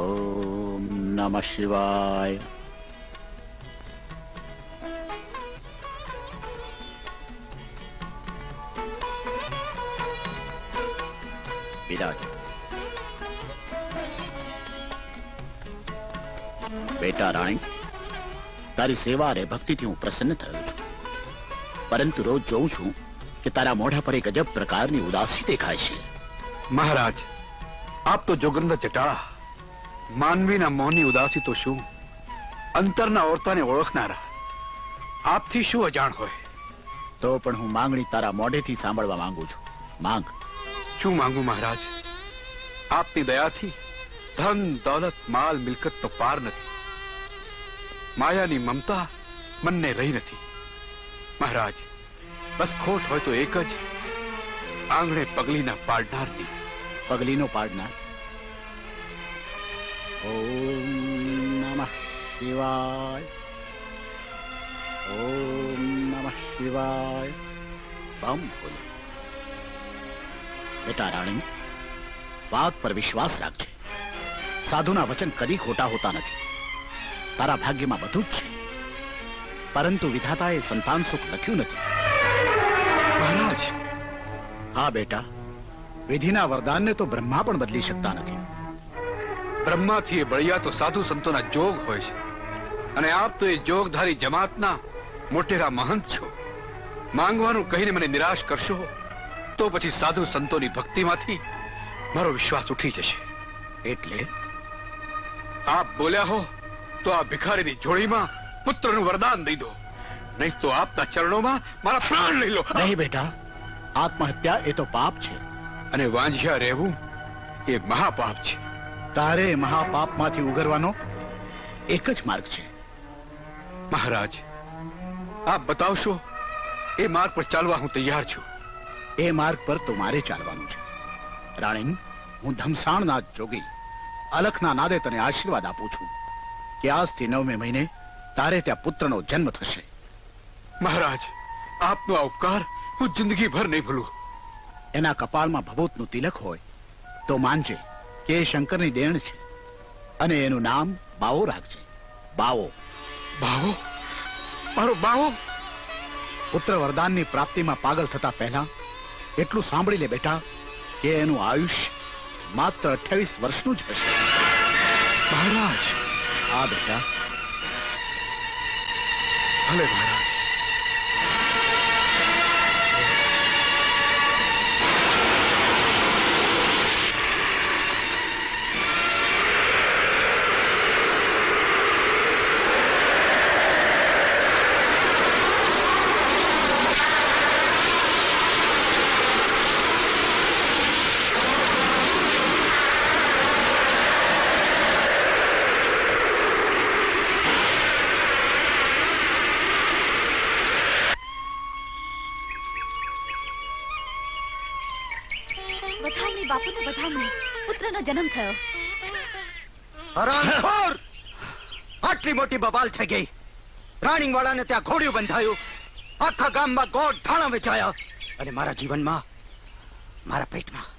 ઓમ નમઃ શિવાય. બિરાજ. બેટા રાણી, તારી સેવા અને ભક્તિથી હું પ્રસન્ન થયો છું, પરંતુ રોજ જોઉં છું કે તારા મોઢા પર એક અજબ પ્રકારની ઉદાસી દેખાય છે. મહારાજ, આપ તો જોગંદર ચટાળા, માનવીના મોહની ઉદાસી તો શું, અંતરના ઓરતાને ઓળખનારા આપથી શું અજાણ હોય. તો પણ હું માંગણી તારા મોઢેથી સાંભળવા માંગુ છું. માંગ. શું માંગુ મહારાજ? આપની દયાથી ધન દોલત માલ મિલકત તો પાર નથી. માયાની મમતા મનને રહી નથી. મહારાજ, બસ ખોટ હોય તો એક જ, આંગણે પગલીના પાડનારની. પગલીનો પાડનાર? ઓમ નમઃ શિવાય. ઓમ નમઃ શિવાય. બમ બોલો. બેટા રાણી, વાત પર વિશ્વાસ રાખજે. સાધુના વચન કદી ખોટા હોતા નથી. તારા ભાગ્યમાં બધું જ છે, પરંતુ વિધાતાએ સંતાન સુખ લખ્યું નથી. મહારાજ. હા બેટા, વિધિના વરદાનને તો બ્રહ્મા પણ બદલી શકતા નથી. બ્રહ્માથી એ બળિયા તો સાધુ સંતોના જોગ હોય છે, અને આપ તો એ જોગધારી જમાતના મોટેરા મહંત છો. માંગવાનું કહીને મને નિરાશ કરશો તો પછી સાધુ સંતોની ભક્તિમાંથી મારો વિશ્વાસ ઉઠી જશે. એટલે આપ બોલ્યા હો તો આ ભિખારીની જોડીમાં પુત્રનું વરદાન દઈ દો, નહીં તો આપના ચરણોમાં મારા પ્રાણ લઈ લો. નહીં બેટા, આત્મહત્યા એ તો પાપ છે, અને વાંઝ્યા રહેવું એ મહાપાપ છે. તારે મહાપાપમાંથી ઉગરવાનો એક જ માર્ગ છે. મહારાજ, આપ બતાવશો એ માર્ગ પર ચાલવા હું તૈયાર છું. એ માર્ગ પર તો મારે ચાલવાનું છે. રાણી, હું ધમસાણના જોગી અલખના નાદે તને આશીર્વાદ આપું છું કે આજથી 9મે મહિને તારે ત્યાં પુત્રનો જન્મ થશે. મહારાજ, આપનો આ ઉપકાર હું જિંદગીભર નહીં ભૂલું. એના કપાળમાં ભભૂતનું તિલક હોય તો માનજે કે એ શંકરની દેણ છે, અને એનું નામ બાવો રાખજે. બાવો. બાવો? મારો બાવો? પુત્ર વરદાનની પ્રાપ્તિમાં પાગલ થતા પહેલા એટલું સાંભળી લે બેટા કે એનું આયુષ્ય માત્ર 28 વર્ષનું જ હશે. મહારાજ. હા બેટા. ભલે મહારાજ. વધામણી બાપુને વધામણી, પુત્રનો જન્મ થયો. હરામખોર! આટલી મોટી બબાલ થઈ ગઈ. રાણીવાળાને ત્યાં ઘોડિયું બંધાયું, આખા ગામમાં ગોળ થાણા વેચાયા, અને મારા જીવનમાં, મારા પેટમાં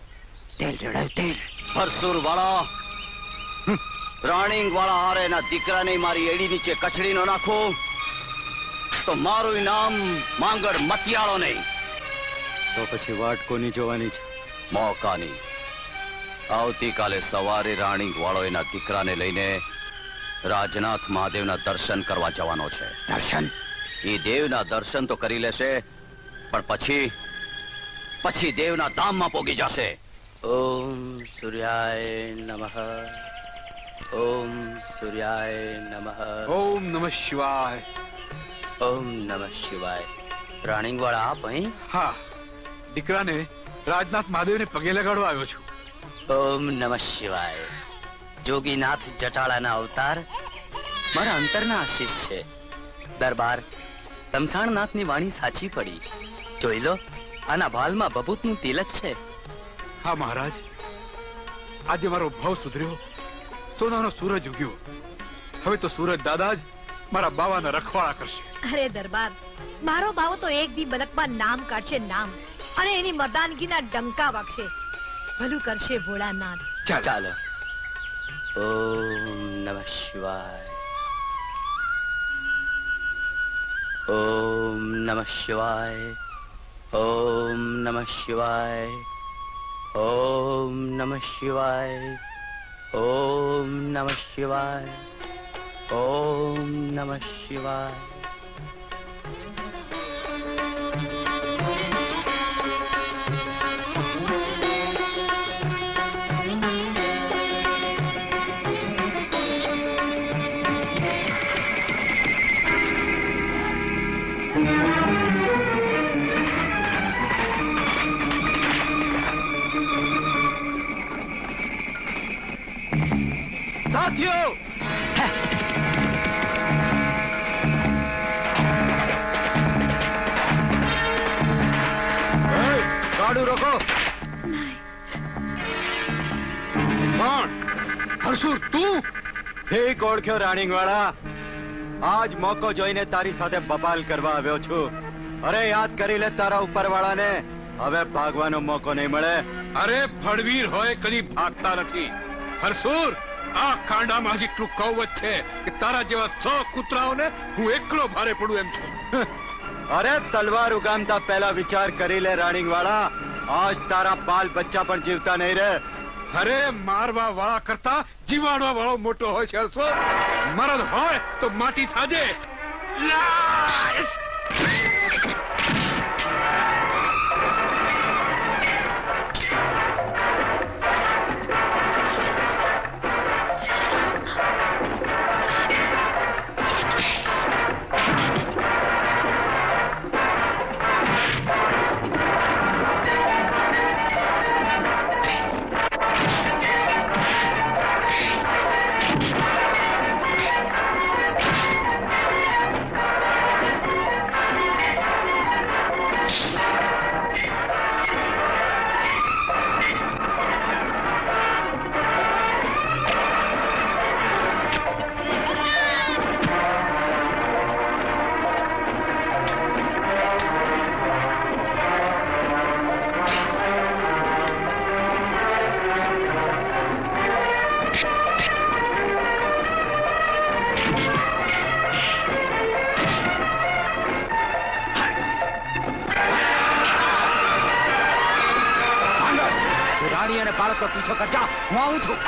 તેલ રેડાયું. તેલ. હરસુર વાળા, રાણીંગ વાળા હારે ના દીકરાને મારી એડી નીચે કચડી નો નાખો તો મારું નામ માંગડ મતિયાળો નહીં. તો પછી વાટ કોની જોવાની છે? મોકાની. આવતીકાલે સવારે રાણીંગ વાળો એના દીકરાને લઈને રાજનાથ મહાદેવના દર્શન કરવા જવાનો છે. દર્શન? એ દેવના દર્શન તો કરી લેશે, પણ પછી દેવના ધામમાં પોગી જશે. ઓમ સૂર્યાય નમઃ. ઓમ સૂર્યાય નમઃ. ઓમ નમઃ શિવાય. ઓમ નમઃ શિવાય. રાણીંગ વાળા આપ અહીં? હા, દીકરાને રાજનાથ મહાદેવને પગે લગાડવા આવ્યો છું. ઓમ નમઃ શિવાય. જોગીનાથ જટાળાના અવતાર મારા અંતરના આશીષ છે. દરબાર, તમસાણનાથની વાણી સાચી પડી. જોઈ લો, આના ભાલમાં ભભૂતનું તિલક છે. હા મહારાજ, આજે મારો ભાવ સુધર્યો, સોનાનો સૂરજ ઉગ્યો. હવે તો સૂરજ દાદા જ મારા બાવાના રખવાળા કરશે. અરે દરબાર, મારો બાવો તો એક દી બલકમાં નામ કાઢશે, નામ, અને એની મર્દાનગીના ડંકા વાગશે. ભલું કરશે ભોળાનાથ. ચાલો. ચાલો. ओम नमः शिवाय। ओम नमः शिवाय। ओम नमः शिवाय। ओम नमः शिवाय। ओम नमः शिवाय। ओम नमः शिवाय। साथियों, गाड़ू रोको। કોણ? હરસુર તું? ઠીક ઓળખ્યો રાણીંગવાળા. આજ મોકો જોઈને તારી સાથે બબાલ કરવા આવ્યો છું. અરે યાદ કરી લે તારા ઉપરવાળાને. હવે ભાગવાનો મોકો નહીં મળે. અરે ફળવીર હોય કદી ભાગતા નથી. હરસુર, આ કાંડામાં હજી એટલું કવચ છે કે તારા જેવા 100 કૂતરાઓને હું એકલો ભારે પડું એમ છું. અરે તલવાર ઉગામતા પહેલા વિચાર કરી લે રાણીંગવાળા. આજ તારા બાલ બચ્ચા પણ જીવતા નહીં રે. અરે મારવા વાળા કરતા જીવાડવા વાળો મોટો હોય છે હરસુર. મરદ હોય તો માટી થાજે. લા! રાણી અને બાળકનો પીછો કરજા. હું આવું છું.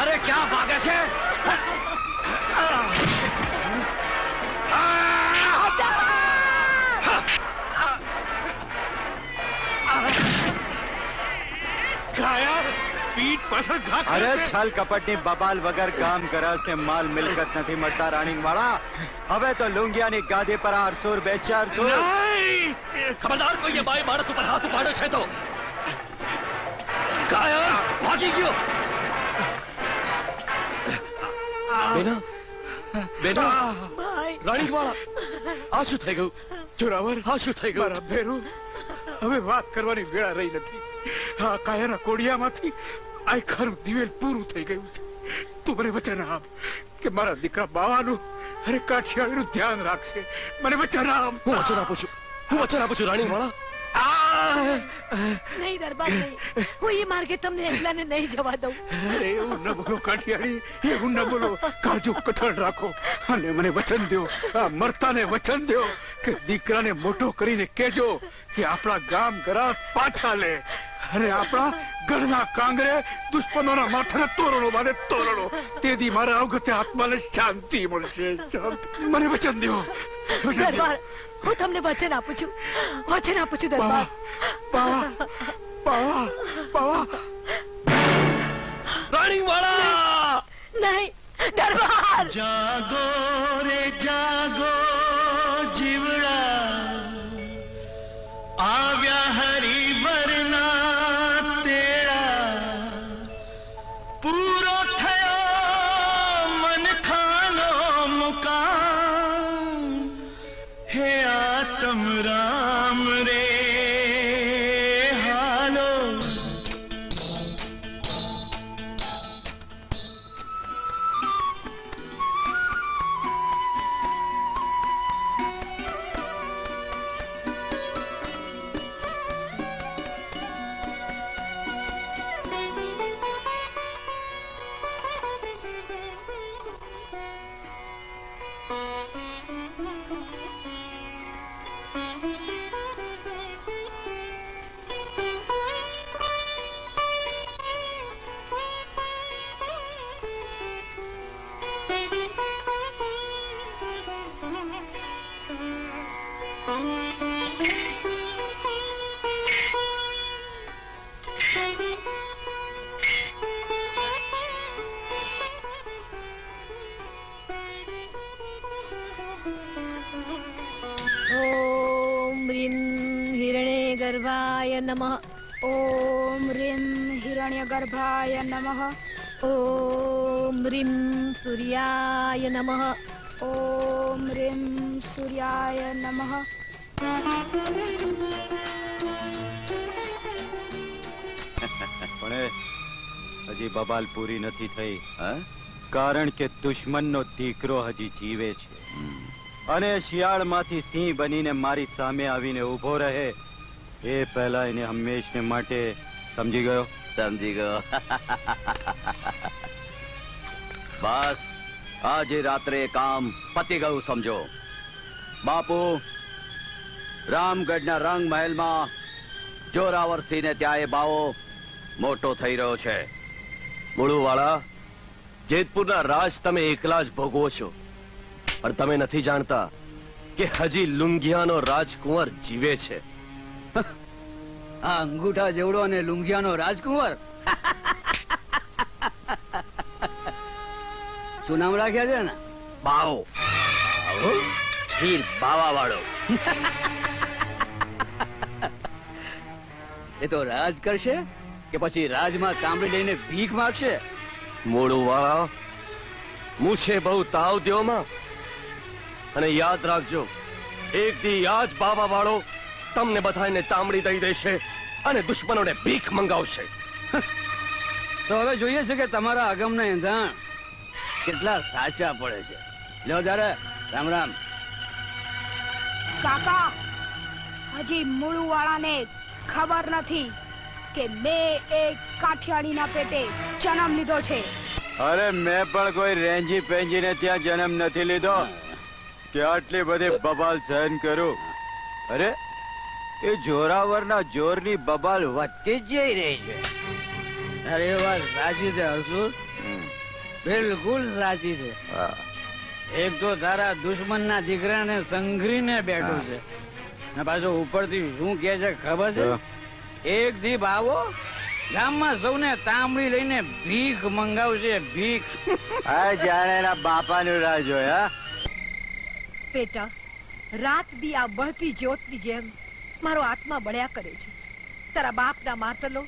अरे क्या भागे છે? કાયા, પીઠ પાછળ ઘા અરે ખાય છે. છલ કપટની બબાલ વગર કામ કરસ ને માલ મિલકત નથી મળતા રાણીંગવાળા. હવે તો લુંગિયાની ગાદી પર આ હરસુર બેસશે. હરસુર, નહીં! ખબરદાર કોઈ એ બાઈ માણસ ઉપર હાથ ઉપાડ્યો છે તો કાયા ભાગી ગયો. બેના, બેના, ભાઈ રાણીવાળા, આ શું થઈ ગયું? જોરાવર, આ શું થઈ ગયું? મારા ભેરું, હવે વાત કરવાની વેળા રહી નથી. આ કાયાના કોડિયામાંથી આ ખરું દિવેલ પૂરું થઈ ગયું છે. તું મને વચન આપ કે મારા દીકરા બાવાનું અરે કાઠિયાવાડીનું ધ્યાન રાખશે. મને વચન આપ. હું વચન આપું છું, હું વચન આપું છું રાણીવાળા. નહીં દરબાર નહીં, હું એ માર્ગે તમને એકલાને નહીં જવા દઉં. અરે એવું ન બોલો કાઠિયાડી, એવું ન બોલો. કાળજુ કઠણ રાખો અને મને વચન દો, આ મરતાને વચન દો કે દીકરાને મોટો કરીને કહેજો કે આપણા ગામ ગરાસ પાછા લે અને આપણા ગઢના કાંગરે દુશ્મનોના માથાને તોરણો બાંધે તોરણો. તેથી મારા અવગતે આત્માને શાંતિ મળશે. શાંતિ. મને વચન દો, વચન દો. દરબાર, હું તમને વચન આપું છું, વચન આપું છું દરબાર. પાવા, પાવા, પાવા. રાણીવાળા, નહીં દરબાર. જાગો રે જાગો જીવડા, આવ્યા હરિવરના તેડા. પૂરો થયો મનખાનો મુકામ, હે આત્મ રામ રે હાલો. ઓમ રીમ હિરણે ગર્ભાય નમઃ. ઓમ રીમ હિરણ્યગર્ભાય નમઃ. ઓમ રીમ સૂર્યાય નમઃ. ઓમ રીમ સૂર્યાય નમઃ. પણ હજી બબાલ પૂરી નથી થઈ, કારણ કે દુશ્મનનો દીકરો હજી જીવે છે અને શિયાળમાંથી સિંહ બનીને મારી સામે આવીને ઊભો રહે એ પહેલા એને હંમેશને માટે સમજી ગયો. સમજી ગયો. બસ આજે રાત્રે કામ પતી ગયું સમજો. બાપુ, રામગઢના રંગ મહેલમાં જોરાવર સિંહને ત્યાં એ બાવો મોટો થઈ રહ્યો છે. મુળુવાળા, જેતપુરના રાજ તમે એકલા જ ભોગવો છો, પણ તમે નથી જાણતા કે હજી લુંગિયાનો રાજકુંવર જીવે છે. આ અંગૂઠા જેવડો અને લુંગિયાનો રાજકુંવર. શું નામ રાખ્યા છે ને? બાવો. વીર બાવા વાળો. એ તો રાજ કરશે કે પછી રાજમાં તાંબડી લઈને ભીખ માગશે? મુળુવાળા, મૂછે બહુ તાવ દ્યો માં, અને યાદ રાખજો, એક દી આ જ બાવા વાળો તમને બધાને તાંબડી દઈ દેશે અને દુશ્મનોને ભીખ મંગાવશે. તો હવે જોઈએ છે કે તમારા અગમના એંધાણ કેટલા સાચા પડે છે. લ્યો ત્યારે રામ રામ. કાકા, હજી મૂળુવાળાને ખબર નથી કે મેં એક કાઠિયાણીના પેટે જન્મ લીધો છે. અરે મેં પણ કોઈ રેંજી પેંજીને ત્યાં જન્મ નથી લીધો કે આટલી બધી બબાલ સહન કરું. અરે એ જોરાવરના જોરની બબાલ વધતી જ જઈ રહી છે. અરે એ વાત સાચી છે હર્ષુ, બિલકુલ સાચી છે. એક તો તારા દુશ્મનના દીકરાને સંઘરીને બેઠો છે, ને પાછો ઉપરથી શું કહે છે ખબર છે? એક દી બાવો ગામમાં સૌને તાંબડી લઈને ભીખ મંગાવશે. ભીખ. આ જાણે એના બાપાનું રાજ હોય. બેટા, રાત દી આ બળતી જ્યોતની જેમ મારો આત્મા બળ્યા કરે છે. તારા બાપના માતલો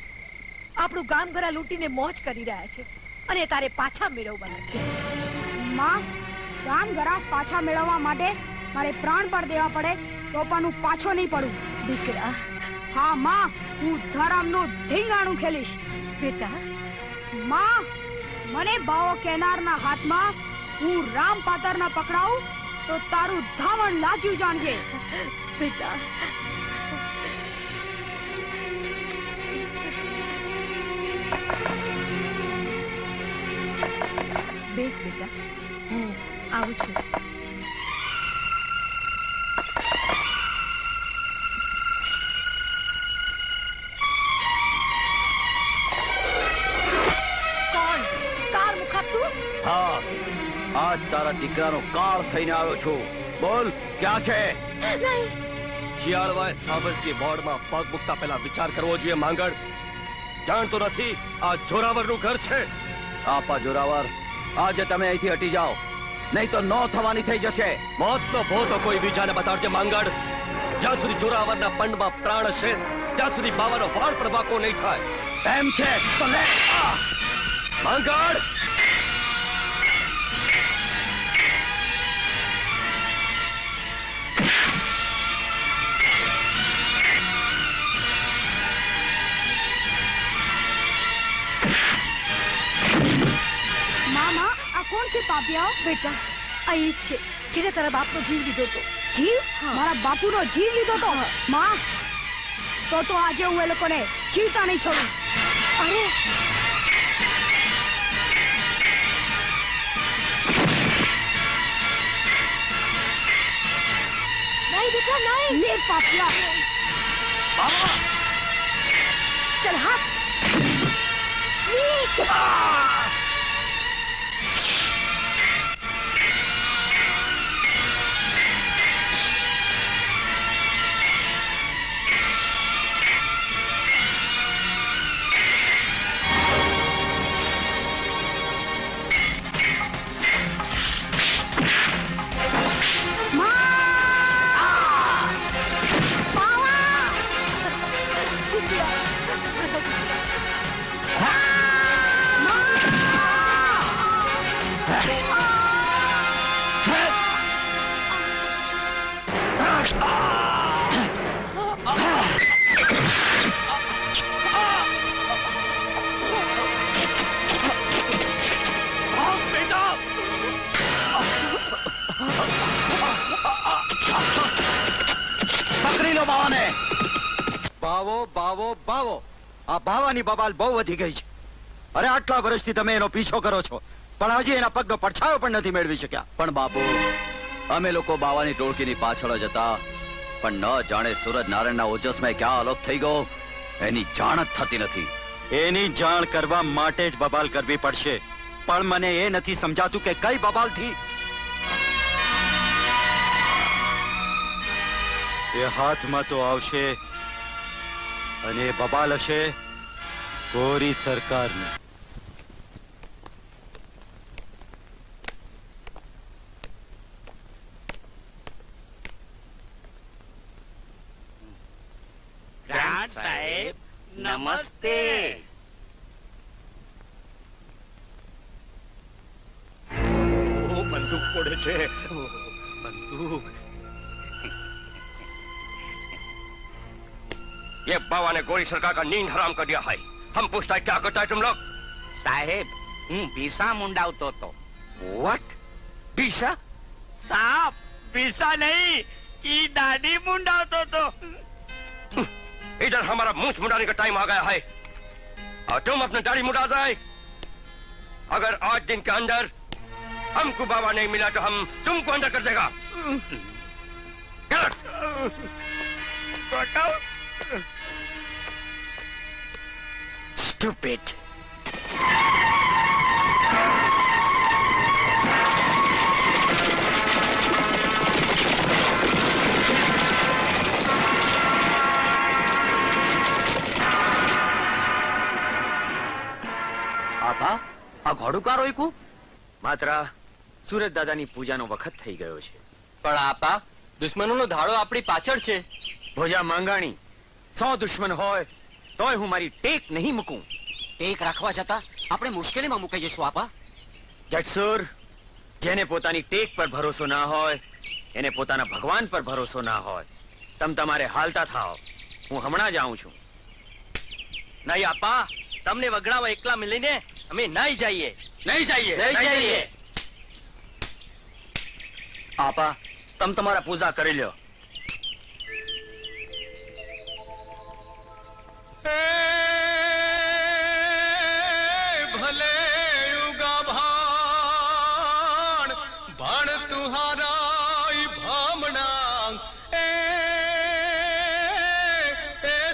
આપણું ગામ ઘરા લૂંટીને મોજ કરી રહ્યા છે અને તારે પાછા મેળવવાના છે. માં, રામ ગરાસ પાછા મેળવવા માટે મારે પ્રાણ પણ દેવા પડે તો પણ હું પાછો નહીં પડું. દીકરા. હા માં, હું ધરમનું ધીંગાણું ખેલીશ. બેટા, માં, મને બાવો કેનારના હાથમાં હું રામ પાતરના પકડાવું તો તારું ધાવણ લાજ્યું જાણજે. બેટા. બેસ બેટા, હું આવું છું. કોણ? કાર મુખા તું? હા, આજ તારા દીકરાનો કાળ થઈને આવ્યો છું. બોલ, ક્યાં છે? નહીં. શિયાળવાએ સાબજની બોર્ડમાં પગ મૂકતા પહેલા વિચાર કરવો જોઈએ. માંગડ, જાણતો નથી આ જોરાવરનું ઘર છે? આપા જોરાવર, આજે તમે અહીંથી હટી જાઓ, નહીં તો નો થવાની થઈ જશે. મોતનો ભો તો કોઈ બીજાને બતાડજે માંગડ. જ્યાં સુધી જોરાવરના પંડમાં પ્રાણ હશે ત્યાં સુધી બાવાનો વાળ પણ વાંકો નહીં થાય. એમ છે તો લે. માંગડ! મામા, આ કોણ છે પાપિયાઓ? બેટા, આ ઈ જ છે જેને તારા બાપનો જીવ લીધો હતો. જીવ? મારા બાપુનો જીવ લીધો તો? માં, તો આજે હું એ લોકોને જીવતા નહીં છોડું. અરે, નહીં બેટા, નહીં. લે પાપિયા. ચલ હાથ. ની. પકડી લો બાવાને. બાવો બાવો બાવો, આ બાવાની બબાલ બહુ વધી ગઈ છે. અરે આટલા વર્ષથી તમે એનો પીછો કરો છો, પણ હજી એના પગનો પડછાયો પણ નથી મેળવી શક્યા. પણ બાપુ, અમે લોકો બાવાની ટોળકીની પાછળ જ હતા, પણ ન જાણે સૂરજ નારાયણના ઓજસમાં ક્યાં અલોપ થઈ ગયો એની જાણ જ થતી નથી. એની જાણ કરવા માટે જ બબાલ કરવી પડશે, પણ મને એ નથી સમજાતું કે કઈ બબાલથી. એ હાથમાં તો આવશે, અને એ બબાલ હશે ગોરી સરકારની. ગ્રાન્ડ સાહેબ નમસ્તે. બંદૂક પડે છે. બંદૂક. ये बाबा ने गोरी सरकार का नींद हराम कर दिया है. हम पूछता है क्या करता है तुम लोग? સાહેબ, હું ભીસા મુંડાવતો હતો. What? बीसा? સાપ પીસા નહીં, ઈ દાઢી મુંડાવતો તો. इधर हमारा मूंछ मुड़ाने का टाइम आ गया है और तुम अपने दाढ़ी मुड़ा जाए. अगर आज दिन के अंदर हमको बाबा नहीं मिला तो हम तुमको अंदर कर देगा. गलत. Stupid. આપા, આ ઘોડું કા રોક્યું? માત્ર સુરજ દાદાની પૂજાનો વખત થઈ ગયો છે. પણ આપા, દુશ્મનોનો ધાડો આપણી પાછળ છે. ભોજા માંગાણી, 100 દુશ્મન હોય તોય હું મારી ટેક નહીં મૂકું. ટેક રાખવા જતા આપણે મુશ્કેલીમાં મુકાઈ જઈશું આપા. જટસુર, જેને પોતાની ટેક પર ભરોસો ના હોય એને પોતાના ભગવાન પર ભરોસો ના હોય. તમારે હાલતા થાઓ, હું હમણાં જ આવું છું. નહીં આપા, તમને વગડાવા એકલા મળીને અમે નહીં જઈએ. નહીં જઈએ, નહીં જઈએ. આપા, તમે તમારા પૂજા કરી લ્યો. भले युगा भाण भाण तुम्हारा भामना ए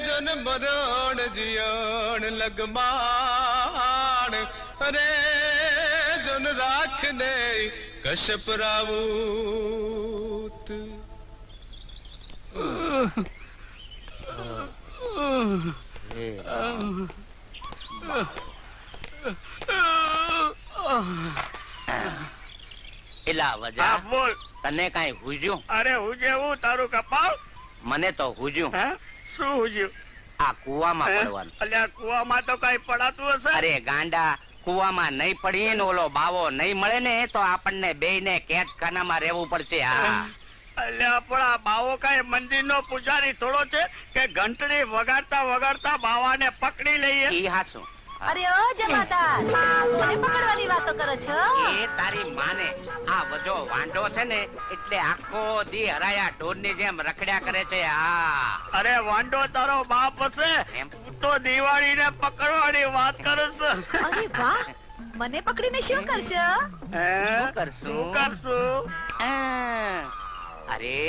जन मरण जियण लगमाण अरे जन राखने कश्यप रावूत. એલા વજા, બોલ. તને કાંઈ હુજ્યું? અરે હુજેવું તારું કપાળ. મને તો હુજ્યું. હે? શું હુજ્યું? આ કુવામાં પડવાનું. અલ્યા કુવામાં તો કઈ પડાતું હશે. અરે ગાંડા, કુવામાં નહીં પડીએ ને ઓલો બાવો નહીં મળે ને તો આપણને બેયને કેદખાનામાં રહેવું પડશે. હા, અલ્યા પણ આ બાવો કઈ મંદિરનો પૂજારી થોડો છે કે ઘંટડી વગાડતા વગાડતા બાવાને પકડી લઈએ. ઈ હાસું. અરે ઓ જમાદાર, કોને પકડવાની વાતો કરો છો? એ તારી માને, આ વજો વાંઢો છે ને એટલે આખો દી હરાયા ઢોરની જેમ રખડ્યા કરે છે. હા, અરે વાંડો તારો બાપ હશે. એમ? તું તો દિવાળીને પકડવાની વાત કરસ. અરે વાહ, મને પકડીને શું કરશો? શું કરશું? શું કરશું? આ, અરે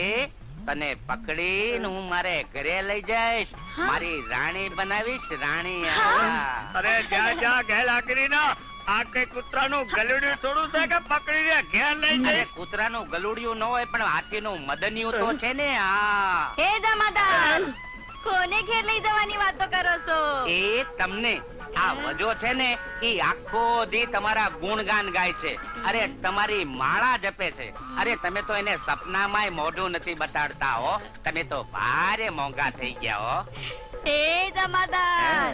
તને પકડીને હું મારે ઘરે લઈ જઈશ. મારી રાણી બનાવીશ, રાણી. હા. અરે જ્યાં જ્યાં ઘેલા કરીને આ કઈ કૂતરાનું ગલુડિયું થોડું છે કે પકડીને ઘેર લઈ અરે જઈશ. કૂતરાનું ગલુડિયું ન હોય પણ હાથીનું મદનિયું તો છે ને. હા, હે જમાદાર, કોને ઘેર લઈ જવાની વાતો કરો છો? એ તમને આ વજો છે ને એ આખો દી તમારા ગુણગાન ગાય છે. અરે તમારી માળા જપે છે. અરે તમે તો એને સપનામાંય મોઢું નથી બતાડતા હો. તમે તો ભારે મોંઘા થઈ ગયા હો. હે જમાદાર,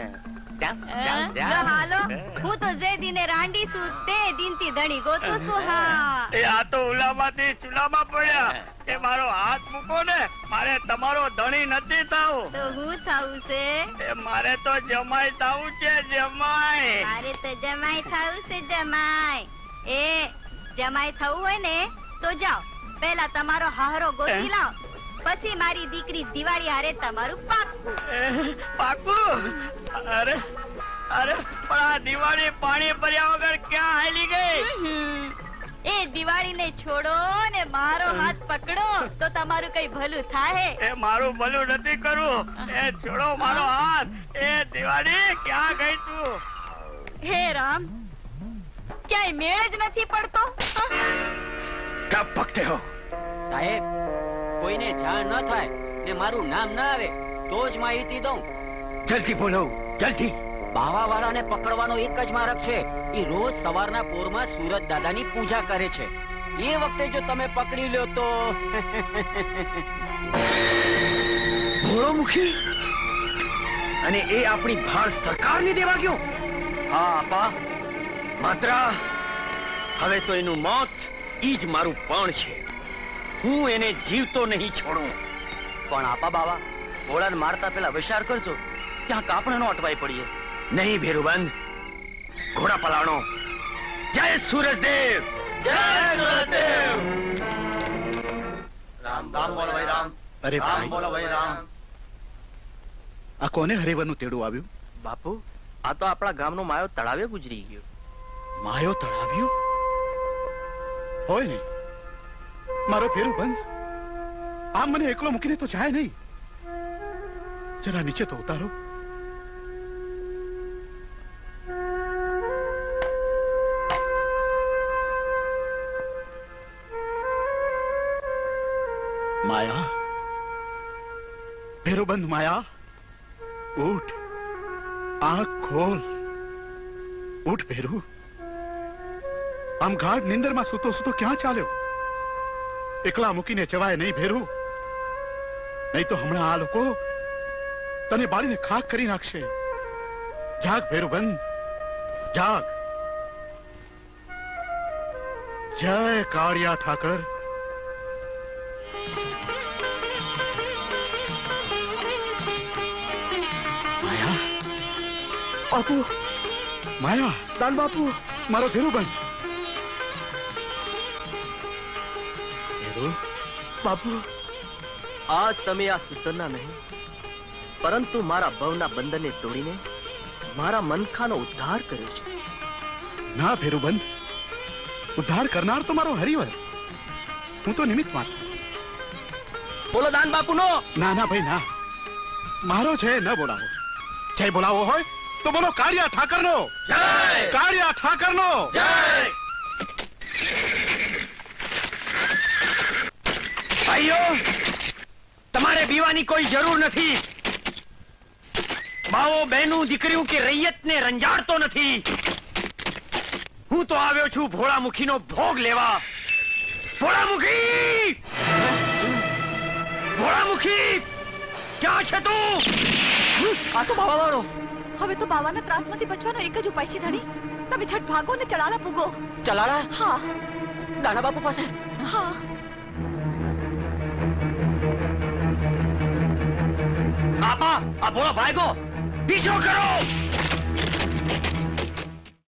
હાલો હું તો જે દિને રાંડી છું તે દિનથી ધણી ગોતું છું. હા એ આ તો ઉલામાંથી ચૂલામાં પડ્યા. એ મારો હાથ મૂકો ને, મારે તમારો ધણી નથી થાવું. તો હું થાવું છે? એ મારે તો જમાઈ થાવું છે, જમાઈ. મારે તો જમાઈ થાવું છે, જમાઈ. એ જમાઈ થવું હોય ને તો જાઓ, પહેલા તમારો હારો ગોતી લાવ, પછી મારી દીકરી દિવાળી હારે તમારું પાક્કું. પાકું? અરે અરે પણ આ દિવાળી પાણી ભર્યા વગર ક્યાં હાલી ગઈ? એ દિવાળી ને છોડો ને મારો હાથ પકડો તો તમારું કઈ ભલું થાય. એ મારું ભલું નથી કરવું. એ છોડો મારો હાથ. એ દિવાળી ક્યાં ગઈ તું? હે રામ, ક્યાંય મેળ જ નથી પડતો. क्या पकते हो? સાહેબ, કોઈને જાણ ન થાય ને મારું નામ ના આવે તો જ માહિતી દઉં. जल्दी बोलो, जल्दी. બાવા વાળાને પકડવાનો એક જ માર્ગ છે. એ રોજ સવારના પોરમાં સુરત દાદાની પૂજા કરે છે. એ વખતે જો તમે પકડી લ્યો તો ભોળોમુખી અને એ આપણી ભારત સરકારને દેવા ગયો. હા આપા, માત્ર હવે તો એનું મોત ઈ જ મારું પણ છે. હું એને જીવતો નહીં છોડું. પણ આપા બાવા, ભોળાને મારતા પેલા વિચાર કરજો, ત્યાં કાપણ નો અટવાઈ પડીએ. નહીં ભેરુબંધ, ઘોડા પલાણો. જય સૂરજદેવ. જય સૂરજદેવ. રામ રામ બોલો ભાઈ રામ. અરે ભાઈ, બોલો ભાઈ રામ. આ કોને હરિવરનું તેડું આવ્યું? બાપુ, આ તો આપણા ગામનો માયો તળાવે ગુજરી ગયો. માયો તળાવ્યો હોય ને? મારો ફેરું બંધ. આમ મને એકલો મૂકીને તો જાય નહીં. જરા નીચે તો ઉતારો. માયા, ભેરુબંધ માયા, ઉઠ, આંખ ખોલ. ઉઠ ભેરુ. આમ ગાઢ નિંદરમાં સૂતો સૂતો ક્યાં ચાલ્યો? એકલા મૂકીને જવાય નહીં ભેરુ, નહીં તો હમણાં આ લોકો તને બાળીને ખાક કરી નાખશે. જાગ ભેરુબંધ, જાગ. જય કાળિયા ઠાકર. માયા, બાપુ, માયા, દાન બાપુ, મારો ભેરુબંધ. બાપુ, આજ તમે આ સૂતરના નહીં પરંતુ મારા ભવના બંધનને તોડીને મારા મનખાનો ઉદ્ધાર કર્યો છે. ના ભેરુબંધ, ઉદ્ધાર કરનાર તો મારો હરિવર. હું તો નિમિત્ત માત્ર. બોલો દાન બાપુ નો. ના ના ભાઈ ના, મારો છે ન બોલાવો. જય બોલાવો હોય તો બોલો કાળિયા ઠાકર નો. જય. કાળિયા ઠાકર નો. જય. ભાઈઓ, તમારે બીવાની કોઈ જરૂર નથી. બાવો બહેનું દીકરીઓ કે રૈયતને રંજાડતો નથી. હું તો આવ્યો છું ભોળામુખીનો ભોગ લેવા. ભોળામુખી! ભોળામુખી! ક્યાં છે તું? આ તો બાવા વાળો. હવે તો બાવાના ત્રાસમાંથી બચવાનો એક જ ઉપાય છે ધણી. તમે છટ ભાગો ને ચલાળા પૂગો. ચલાળા? હા. દાણા બાપુ પાસે? હા. આપા, આ ભોળો ભાગો. પીછો કરો.